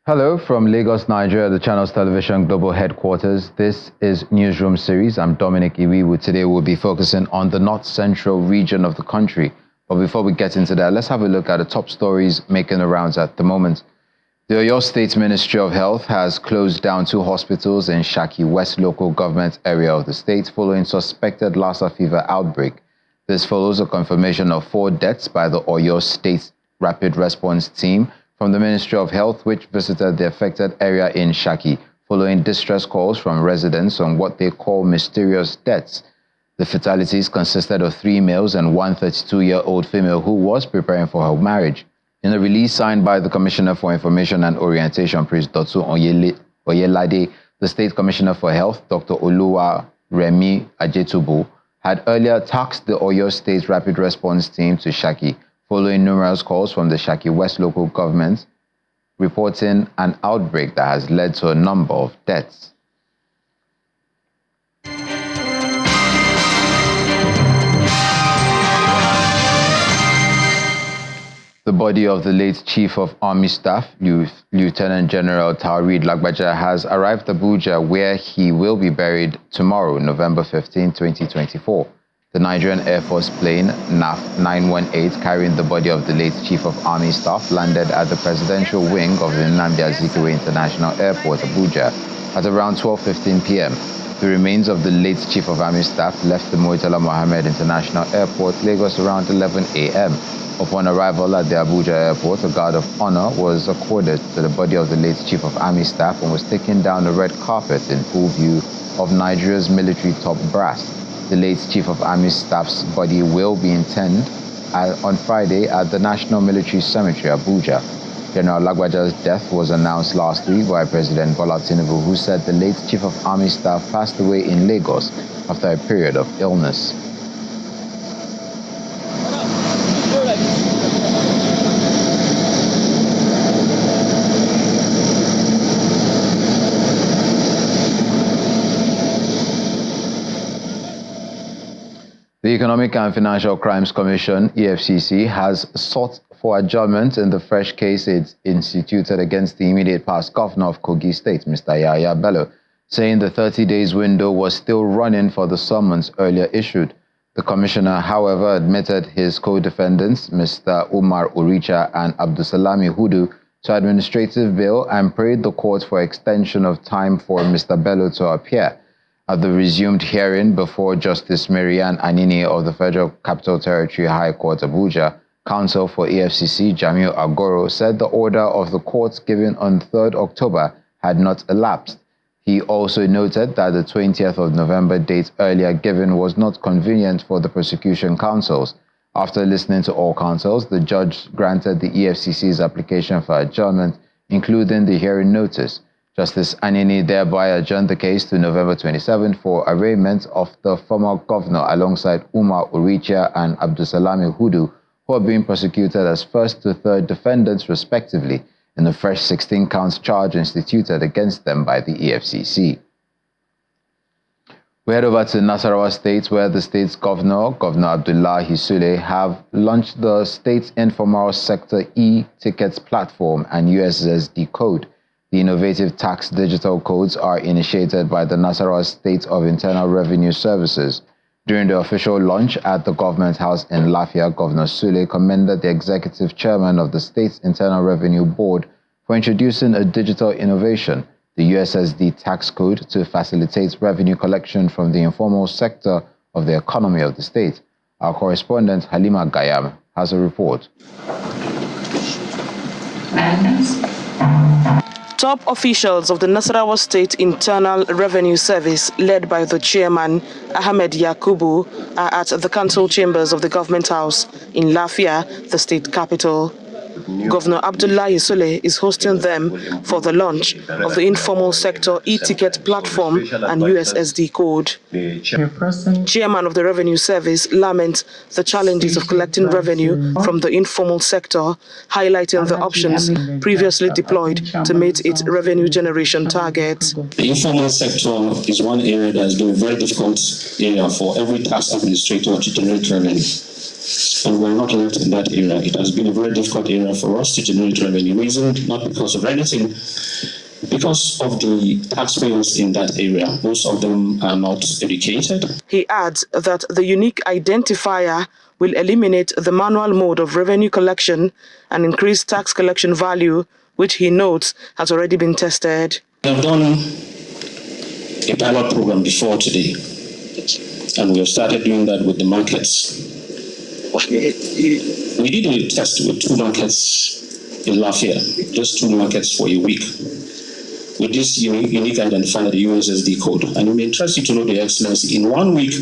Hello from Lagos, Nigeria, the channel's television global headquarters. This is Newsroom series. I'm Dominic Iwiwu. Today we'll be focusing on the north central region of the country. But before we get into that, let's have a look at the top stories making the rounds at the moment. The Oyo State Ministry of Health has closed down 2 hospitals in Shaki West local government area of the state following suspected Lassa fever outbreak. This follows a confirmation of 4 deaths by the Oyo State Rapid Response Team from the Ministry of Health, which visited the affected area in Shaki, following distress calls from residents on what they call mysterious deaths. The fatalities consisted of 3 males and 1 32-year-old female who was preparing for her marriage. In a release signed by the Commissioner for Information and Orientation, Prince Dotsu Oyelade, the State Commissioner for Health, Dr. Oluwa Remi Ajetubu, had earlier tasked the Oyo State Rapid Response Team to Shaki, following numerous calls from the Shaki West local government reporting an outbreak that has led to a number of deaths. The body of the late Chief of Army Staff, Lieutenant General Taoreed Lagbaja, has arrived at Abuja, where he will be buried tomorrow, November 15, 2024. The Nigerian Air Force plane NAF 918 carrying the body of the late Chief of Army Staff landed at the presidential wing of the Nnamdi Azikiwe International Airport, Abuja, at around 12:15 p.m. The remains of the late Chief of Army Staff left the Murtala Mohammed International Airport, Lagos, around 11 a.m. Upon arrival at the Abuja airport, a guard of honor was accorded to the body of the late Chief of Army Staff and was taken down the red carpet in full view of Nigeria's military top brass. The late Chief of Army Staff's body will be interred on Friday at the National Military Cemetery, Abuja. General Lagbaja's death was announced last week by President Bola Tinubu, who said the late Chief of Army Staff passed away in Lagos after a period of illness. The Economic and Financial Crimes Commission, EFCC, has sought for adjournment in the fresh case it instituted against the immediate past governor of Kogi State, Mr. Yahaya Bello, saying the 30 days window was still running for the summons earlier issued. The commissioner, however, admitted his co-defendants, Mr. Umar Uricha and Abdusalami Hudu, to administrative bail and prayed the court for extension of time for Mr. Bello to appear. At the resumed hearing before Justice Marian Anini of the Federal Capital Territory High Court, Abuja, counsel for EFCC, Jamiu Agoro, said the order of the court given on 3rd October had not elapsed. He also noted that the 20th of November date earlier given was not convenient for the prosecution counsels. After listening to all counsels, the judge granted the EFCC's application for adjournment, including the hearing notice. Justice Anini thereby adjourned the case to November 27 for arraignment of the former governor alongside Umar Uricha and Abdusalami Hudu, who are being prosecuted as first to third defendants respectively in the fresh 16 counts charge instituted against them by the EFCC. We head over to Nasarawa State, where the state's Governor Abdullahi Sule, have launched the state's informal sector e-tickets platform and USSD code. The innovative tax digital codes are initiated by the Nasarawa State of Internal Revenue Services. During the official launch at the Government House in Lafia, Governor Sule commended the Executive Chairman of the State's Internal Revenue Board for introducing a digital innovation, the USSD tax code, to facilitate revenue collection from the informal sector of the economy of the state. Our correspondent Halima Gayam has a report. Top officials of the Nasarawa State Internal Revenue Service, led by the chairman, Ahmed Yakubu, are at the council chambers of the Government House in Lafia, the state capital. Governor Abdullahi Sule is hosting them for the launch of the informal sector e-ticket platform and USSD code. Chairman of the Revenue Service laments the challenges of collecting revenue from the informal sector, highlighting the options previously deployed to meet its revenue generation targets. The informal sector is one area that has been a very difficult area for every tax administrator to generate revenue. And we're not left in that area. It has been a very difficult area for us to generate revenue. Reason not because of anything, because of the taxpayers in that area. Most of them are not educated. He adds that the unique identifier will eliminate the manual mode of revenue collection and increase tax collection value, which he notes has already been tested. We have done a pilot program before today, and we have started doing that with the markets. We did a test with 2 markets in Lafayette, just 2 markets for a week, with this unique identifier, the USSD code. And it may interest you to know the excellency. In 1 week,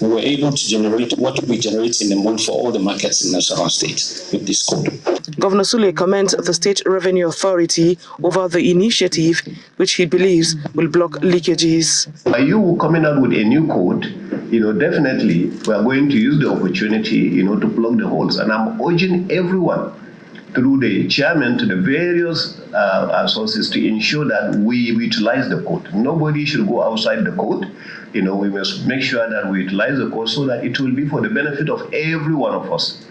we were able to generate what we generate in a month for all the markets in Nasarawa State with this code. Governor Sule commends the State Revenue Authority over the initiative, which he believes will block leakages. By you coming out with a new code, definitely we are going to use the opportunity, to plug the holes. And I'm urging everyone, through the chairman to the various sources, to ensure that we utilize the code. Nobody should go outside the code. We must make sure that we utilize the code so that it will be for the benefit of every one of us.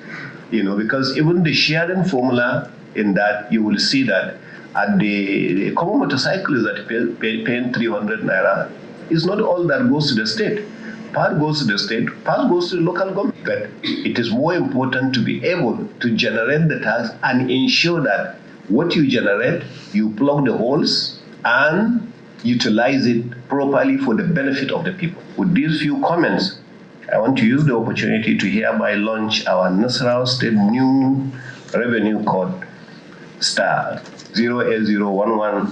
Because even the sharing formula in that, you will see that at the common motorcyclist that paying 300 naira is not all that goes to the state. Part goes to the state, part goes to the local government. But it is more important to be able to generate the tax and ensure that what you generate, you plug the holes and utilize it properly for the benefit of the people. With these few comments, I want to use the opportunity to hereby launch our Nasarawa State new revenue code *08011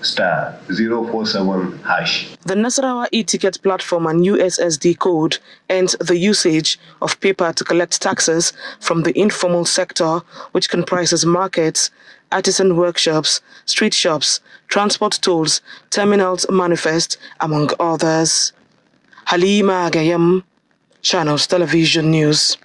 *047#. The Nasarawa e-ticket platform and USSD code ends the usage of paper to collect taxes from the informal sector, which comprises markets, artisan workshops, street shops, transport tolls, terminals manifest, among others. Halima Agayam, Channels Television News.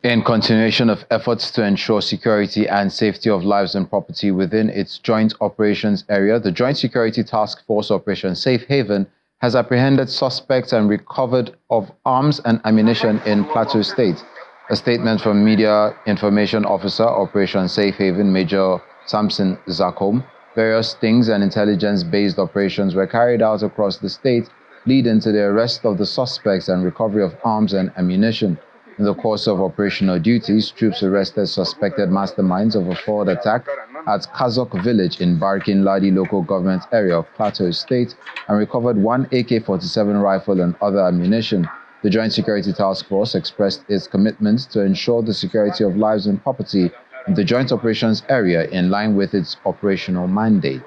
In continuation of efforts to ensure security and safety of lives and property within its joint operations area, the Joint Security Task Force Operation Safe Haven has apprehended suspects and recovered of arms and ammunition in Plateau State. A statement from Media Information Officer, Operation Safe Haven, Major Samson Zakom, various stings and intelligence-based operations were carried out across the state, leading to the arrest of the suspects and recovery of arms and ammunition. In the course of operational duties, troops arrested suspected masterminds of a fraud attack at Kazok village in Barkin Ladi local government area of Plateau State and recovered 1 AK-47 rifle and other ammunition. The Joint Security Task Force expressed its commitment to ensure the security of lives and property in the joint operations area in line with its operational mandate.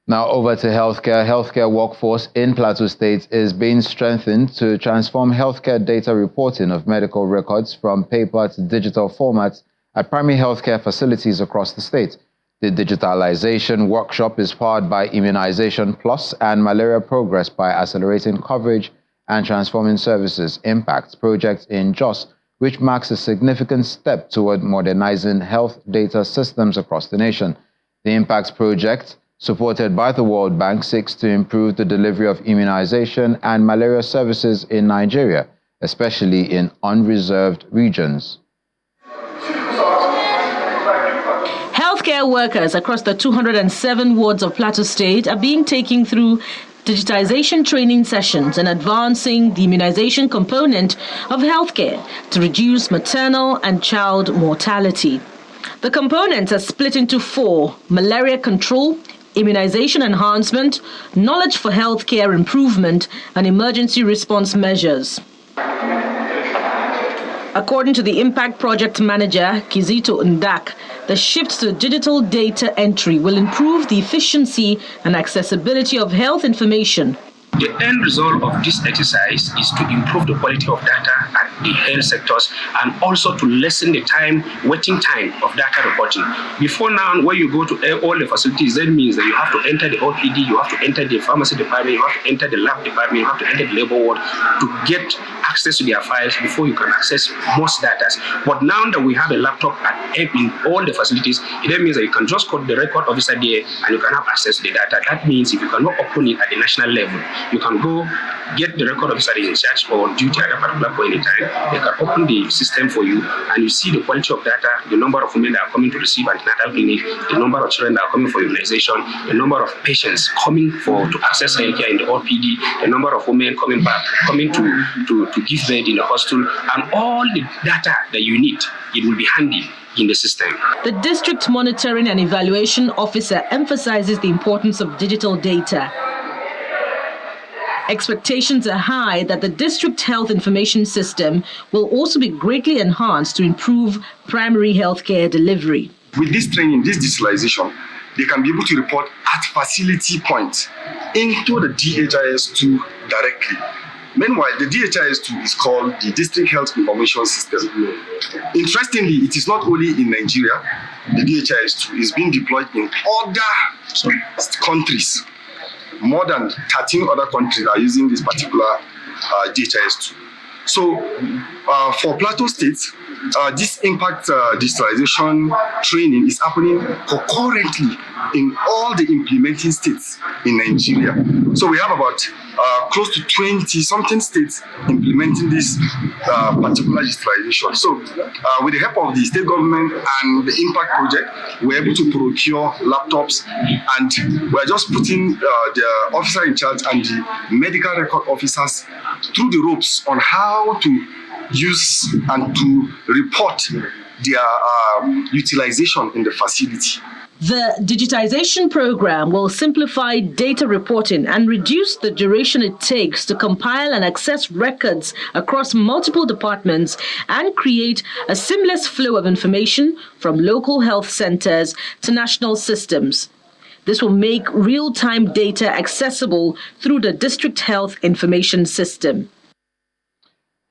Now over to healthcare. Healthcare workforce in Plateau State is being strengthened to transform healthcare data reporting of medical records from paper to digital formats at primary healthcare facilities across the state. The digitalization workshop is powered by Immunization Plus and Malaria Progress by accelerating coverage and transforming services impact project in Jos, which marks a significant step toward modernizing health data systems across the nation. The Impact project, supported by the World Bank, seeks to improve the delivery of immunization and malaria services in Nigeria, especially in unreserved regions. Healthcare workers across the 207 wards of Plateau State are being taken through digitization training sessions and advancing the immunization component of healthcare to reduce maternal and child mortality. The components are split into 4: malaria control, immunization enhancement, knowledge for healthcare improvement, and emergency response measures. According to the Impact Project Manager, Kizito Ndak, the shift to digital data entry will improve the efficiency and accessibility of health information. The end result of this exercise is to improve the quality of data at the health sectors and also to lessen the waiting time of data reporting. Before now, when you go to all the facilities, that means that you have to enter the OPD, you have to enter the pharmacy department, you have to enter the lab department, you have to enter the labor ward to get access to their files before you can access most data. But now that we have a laptop in all the facilities, it means that you can just call the record officer there and you can have access to the data. That means if you cannot open it at the national level, you can go get the record officer in charge or duty at a particular point in time. They can open the system for you and you see the quality of data, the number of women that are coming to receive antenatal clinic, the number of children that are coming for immunization, the number of patients coming to access healthcare in the OPD, the number of women coming to give birth in the hospital, and all the data that you need, it will be handy in the system. The District Monitoring and Evaluation Officer emphasizes the importance of digital data. Expectations are high that the District Health Information System will also be greatly enhanced to improve primary healthcare delivery. With this training, this digitalization, they can be able to report at facility points into the DHIS2 directly. Meanwhile, the DHIS2 is called the District Health Information System. Interestingly, it is not only in Nigeria. The DHIS2 is being deployed in other countries. More than 13 other countries are using this particular DHIS2. So for Plateau State, this impact digitalization training is happening concurrently in all the implementing states in Nigeria. So we have about close to 20-something states implementing this particular digitalization. So with the help of the state government and the impact project, we're able to procure laptops, and we're just putting the officer in charge and the medical record officers through the ropes on how to use and to report their utilization in the facility. The digitization program will simplify data reporting and reduce the duration it takes to compile and access records across multiple departments and create a seamless flow of information from local health centers to national systems. This will make real-time data accessible through the District Health Information System.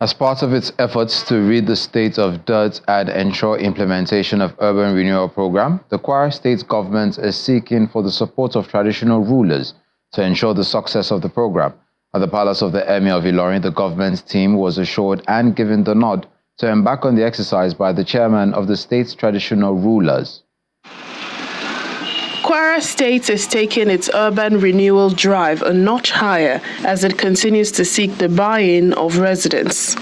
As part of its efforts to rid the state of dirt and ensure implementation of urban renewal program, the Kwara state government is seeking for the support of traditional rulers to ensure the success of the program. At the palace of the Emir of Ilorin, the government team was assured and given the nod to embark on the exercise by the chairman of the state's traditional rulers. Kwara State is taking its urban renewal drive a notch higher as it continues to seek the buy-in of residents.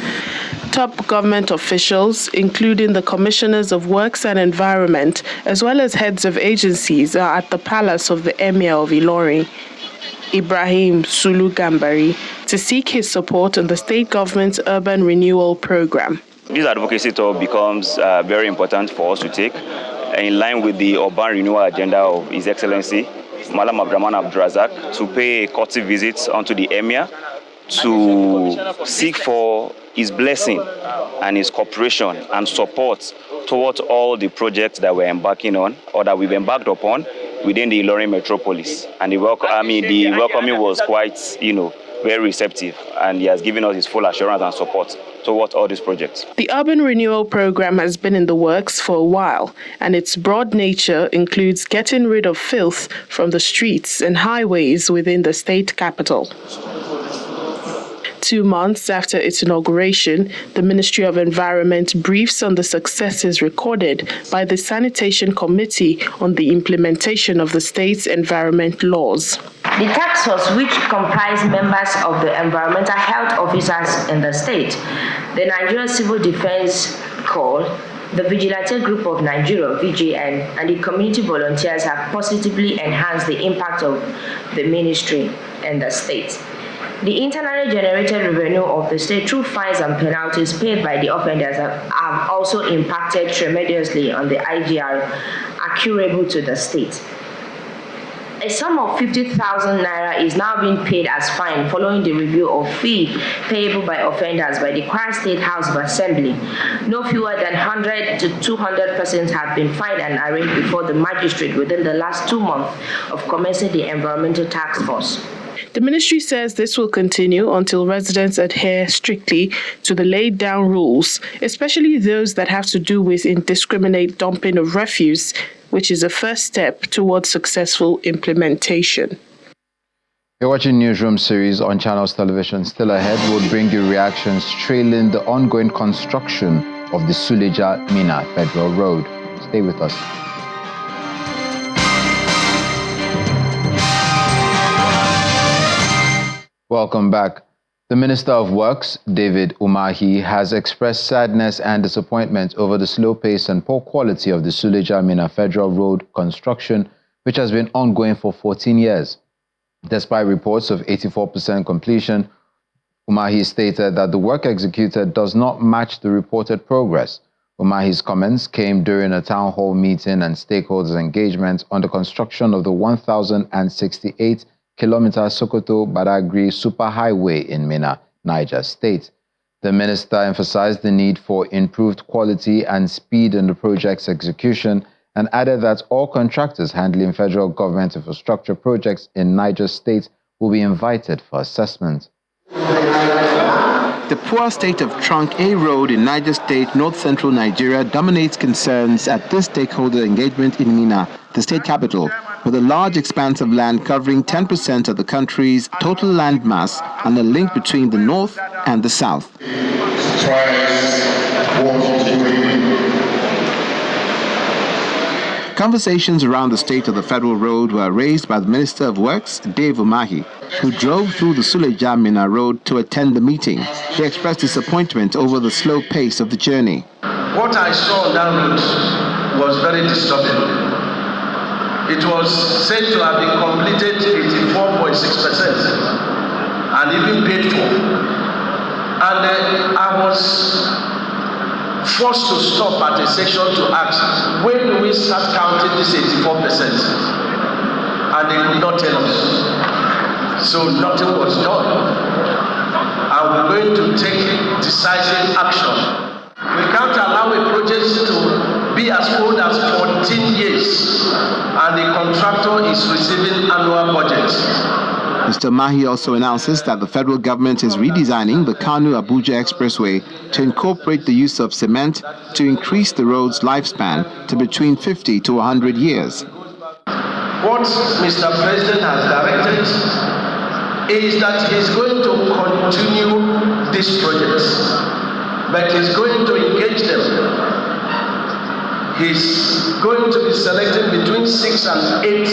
Top government officials, including the commissioners of Works and Environment, as well as heads of agencies, are at the palace of the Emir of Ilorin, Ibrahim Sulu Gambari, to seek his support on the state government's urban renewal program. This advocacy tour becomes very important for us to take, in line with the urban renewal agenda of His Excellency Malam Abdraman Abdurazak, to pay a courtesy visit onto the Emir to seek for his blessing and his cooperation and support towards all the projects that we're embarking on or that we've embarked upon within the Ilorin metropolis. And the welcoming was quite, very receptive, and he has given us his full assurance and support towards all these projects. The urban renewal program has been in the works for a while, and its broad nature includes getting rid of filth from the streets and highways within the state capital. 2 months after its inauguration, the Ministry of Environment briefs on the successes recorded by the Sanitation Committee on the implementation of the state's environment laws. The task force, which comprised members of the environmental health officers in the state, the Nigerian Civil Defense Corps, the Vigilante Group of Nigeria, VGN, and the community volunteers have positively enhanced the impact of the ministry and the state. The internally generated revenue of the state through fines and penalties paid by the offenders have also impacted tremendously on the IGR accruable to the state. A sum of 50,000 naira is now being paid as fine following the review of fee payable by offenders by the Kwara State House of Assembly. No fewer than 100 to 200 persons have been fined and arraigned before the magistrate within the last 2 months of commencing the environmental task force. The ministry says this will continue until residents adhere strictly to the laid down rules, especially those that have to do with indiscriminate dumping of refuse, which is a first step towards successful implementation. You're watching Newsroom series on Channels Television. Still ahead, we'll bring you reactions trailing the ongoing construction of the Suleja-Minna Federal Road. Stay with us. Welcome back. The Minister of Works, David Umahi, has expressed sadness and disappointment over the slow pace and poor quality of the Suleja-Minna Federal Road construction, which has been ongoing for 14 years. Despite reports of 84% completion, Umahi stated that the work executed does not match the reported progress. Umahi's comments came during a town hall meeting and stakeholders engagement on the construction of the 1,068-kilometer Sokoto-Badagry superhighway in Minna, Niger State. The minister emphasized the need for improved quality and speed in the project's execution and added that all contractors handling federal government infrastructure projects in Niger State will be invited for assessment. The poor state of Trunk A Road in Niger State, north-central Nigeria, dominates concerns at this stakeholder engagement in Minna, the state capital, with a large expanse of land covering 10% of the country's total land mass and a link between the north and the south. Conversations around the state of the federal road were raised by the Minister of Works, Dave Umahi, who drove through the Suleja-Minna road to attend the meeting. He expressed disappointment over the slow pace of the journey. What I saw on that road was very disturbing. It was said to have been completed 84.6% and even paid for. And I was forced to stop at a section to ask, when do we start counting this 84%? And they could not tell us. So nothing was done. And we're going to take decisive action. We can't allow a project to be as old as 14 years and the contractor is receiving annual budget. Mr. Mahi also announces that the federal government is redesigning the Kano-Abuja Expressway to incorporate the use of cement to increase the road's lifespan to between 50 to 100 years. What Mr. President has directed is that he's going to continue this project, but he's going to engage them. He's going to be selecting between 6 and 8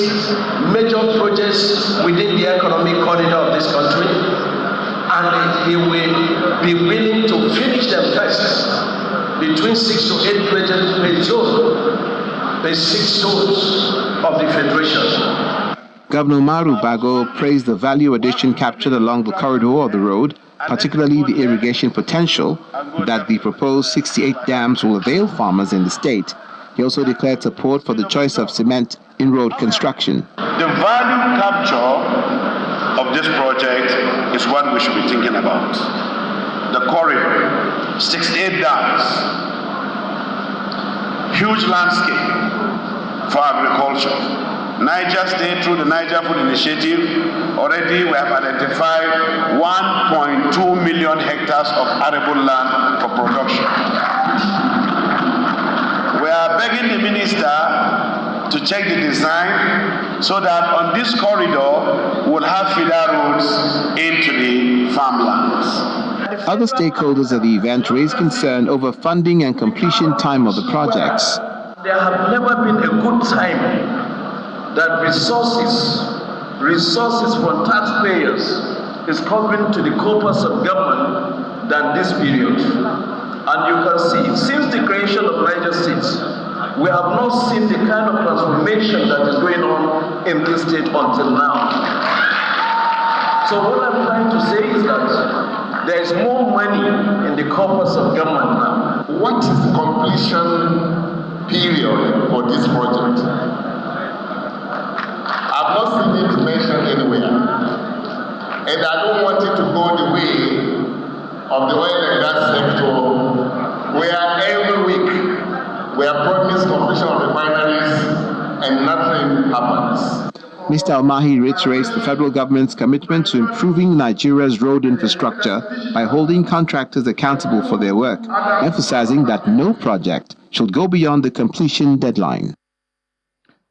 major projects within the economic corridor of this country, and he will be willing to finish them first. Between 6 to 8 projects per zone, the 6 zones of the Federation. Governor Maru Bago praised the value addition captured along the corridor of the road, particularly the irrigation potential that the proposed 68 dams will avail farmers in the state. He also declared support for the choice of cement in road construction. The value capture of this project is what we should be thinking about. The corridor, 68 dams, huge landscape for agriculture. Niger State, through the Niger Food Initiative, already we have identified 1.2 million hectares of arable land for production. We are begging the minister to check the design so that on this corridor we'll have feeder roads into the farmlands. Other stakeholders at the event raised concern over funding and completion time of the projects. There have never been a good time that resources from taxpayers is coming to the corpus of government than this period. And you can see, since the creation of Niger State, we have not seen the kind of transformation that is going on in this state until now. So what I'm trying to say is that there is more money in the corpus of government now. What is the completion period for this project? I've not seen it mentioned anywhere. And I don't want it to go the way of the oil and gas sector, where every week we are promised completion of refineries and nothing happens. Mr. Umahi reiterates the federal government's commitment to improving Nigeria's road infrastructure by holding contractors accountable for their work, emphasizing that no project should go beyond the completion deadline.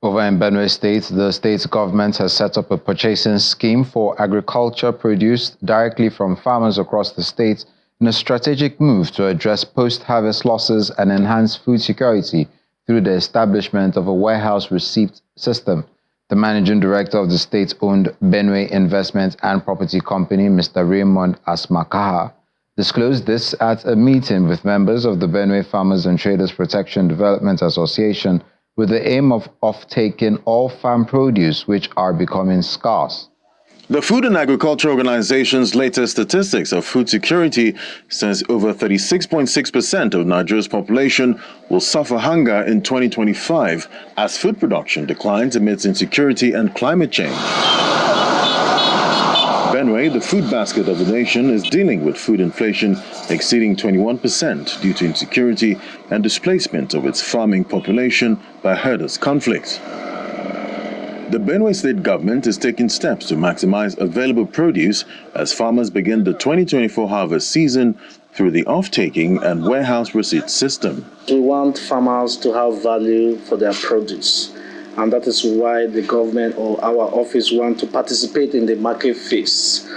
Over in Benue State, the state government has set up a purchasing scheme for agriculture produced directly from farmers across the state in a strategic move to address post-harvest losses and enhance food security through the establishment of a warehouse receipt system. The managing director of the state-owned Benue Investment and Property Company, Mr. Raymond Asmakaha, disclosed this at a meeting with members of the Benue Farmers and Traders Protection Development Association with the aim of off-taking all farm produce which are becoming scarce. The Food and Agriculture Organization's latest statistics of food security says over 36.6% of Nigeria's population will suffer hunger in 2025 as food production declines amidst insecurity and climate change. Benue, the food basket of the nation, is dealing with food inflation exceeding 21% due to insecurity and displacement of its farming population by herders' conflicts. The Benue state government is taking steps to maximize available produce as farmers begin the 2024 harvest season through the off-taking and warehouse receipt system. We want farmers to have value for their produce, and that is why the government or our office want to participate in the market phase.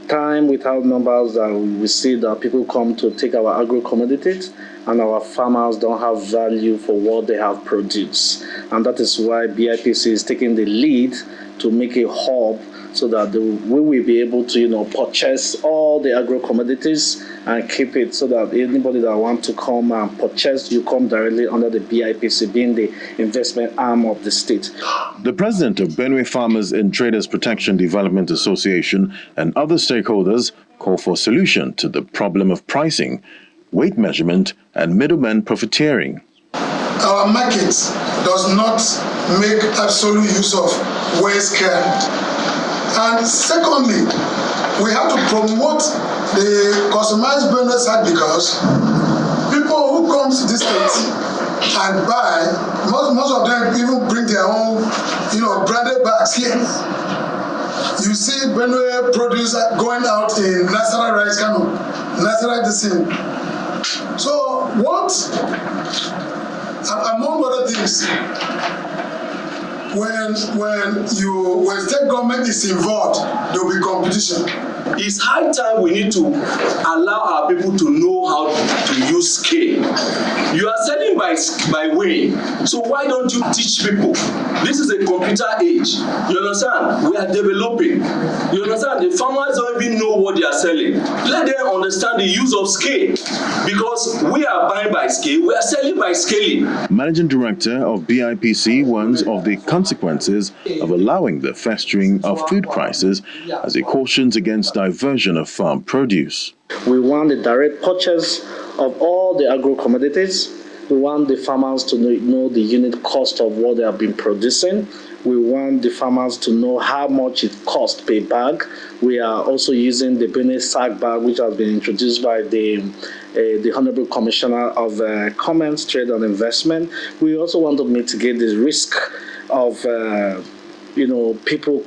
Time without numbers that we see that people come to take our agro-commodities and our farmers don't have value for what they have produced. And that is why BIPC is taking the lead to make a hub so that we will be able to, purchase all the agro-commodities and keep it so that anybody that wants to come and purchase, you come directly under the BIPC, being the investment arm of the state. The president of Benue Farmers and Traders Protection Development Association and other stakeholders call for a solution to the problem of pricing, weight measurement, and middlemen profiteering. Our market does not make absolute use of waste care. And secondly, we have to promote the customized bonus side because people who come to this state and buy, most of them even bring their own, branded bags here. You see Benue produce going out in Nasarawa rice canoe, Nasarawa the same. So what, among other things, when state government is involved, there will be competition. It's high time we need to allow our people to know how to use scale. You are selling by weight, so why don't you teach people? This is a computer age. You understand? We are developing. You understand? The farmers don't even know what they are selling. Let them understand the use of scale, because we are buying by scale, we are selling by scaling. Managing Director of BIPC warns of the consequences of allowing the festering of food crisis as he cautions against diversion of farm produce. We want the direct purchase of all the agro-commodities. We want the farmers to know the unit cost of what they have been producing. We want the farmers to know how much it costs per bag. We are also using the Benue sack bag, which has been introduced by the Honorable Commissioner of Commerce, Trade and Investment. We also want to mitigate the risk of people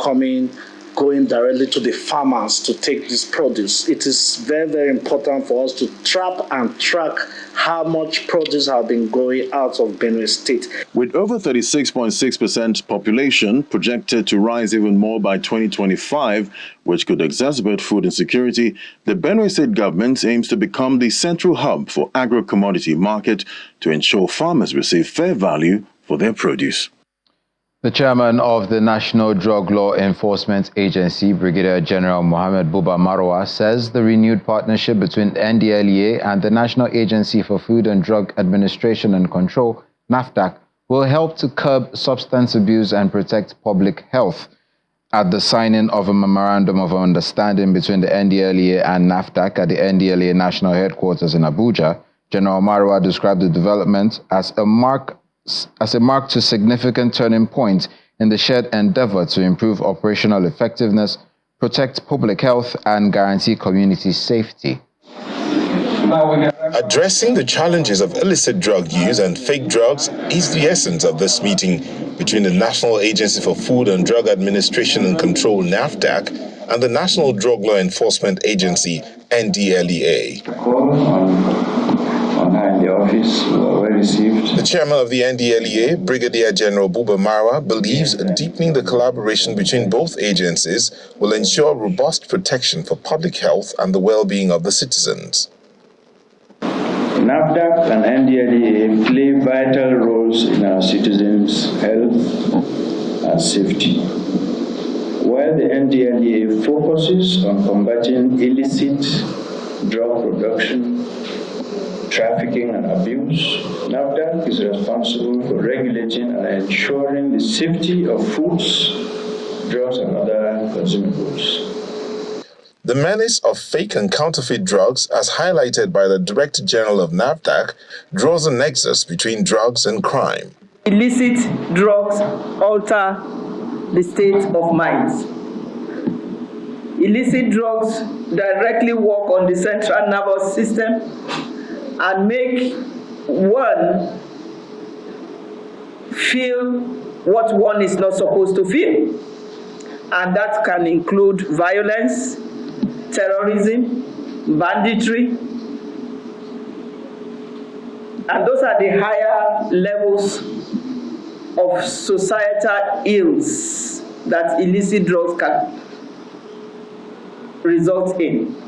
going directly to the farmers to take this produce. It is very, very important for us to trap and track how much produce have been going out of Benue State. With over 36.6% population projected to rise even more by 2025, which could exacerbate food insecurity, the Benue State government aims to become the central hub for agro-commodity market to ensure farmers receive fair value for their produce. The chairman of the National Drug Law Enforcement Agency, Brigadier General Mohammed Buba Marwa, says the renewed partnership between NDLEA and the National Agency for Food and Drug Administration and Control, NAFDAC, will help to curb substance abuse and protect public health. At the signing of a memorandum of understanding between the NDLEA and NAFDAC at the NDLEA National Headquarters in Abuja, General Marwa described the development as a mark to significant turning point in the shared endeavor to improve operational effectiveness, protect public health, and guarantee community safety. Addressing the challenges of illicit drug use and fake drugs is the essence of this meeting between the National Agency for Food and Drug Administration and Control, NAFDAC, and the National Drug Law Enforcement Agency, NDLEA. office were well received. The chairman of the NDLEA, Brigadier General Buba Marwa, believes deepening the collaboration between both agencies will ensure robust protection for public health and the well-being of the citizens. NAFDAC and NDLEA play vital roles in our citizens' health and safety. While the NDLEA focuses on combating illicit drug production, trafficking and abuse, NAFDAC is responsible for regulating and ensuring the safety of foods, drugs and other consumables. The menace of fake and counterfeit drugs, as highlighted by the Director General of NAFDAC, draws a nexus between drugs and crime. Illicit drugs alter the state of mind. Illicit drugs directly work on the central nervous system and make one feel what one is not supposed to feel. And that can include violence, terrorism, banditry, and those are the higher levels of societal ills that illicit drugs can result in.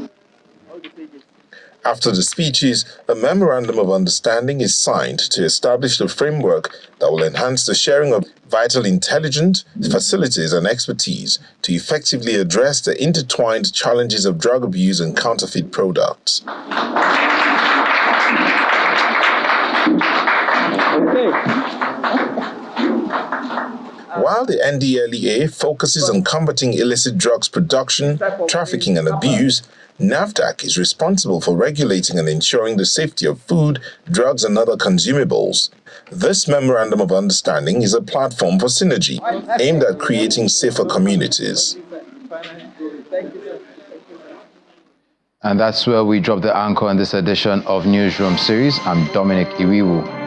After the speeches, a memorandum of understanding is signed to establish the framework that will enhance the sharing of vital intelligence, facilities and expertise to effectively address the intertwined challenges of drug abuse and counterfeit products. While the NDLEA focuses on combating illicit drugs production, trafficking and abuse, NAFDAC is responsible for regulating and ensuring the safety of food, drugs and other consumables. This Memorandum of Understanding is a platform for synergy aimed at creating safer communities. And that's where we drop the anchor in this edition of Newsroom series. I'm Dominic Iwiwu.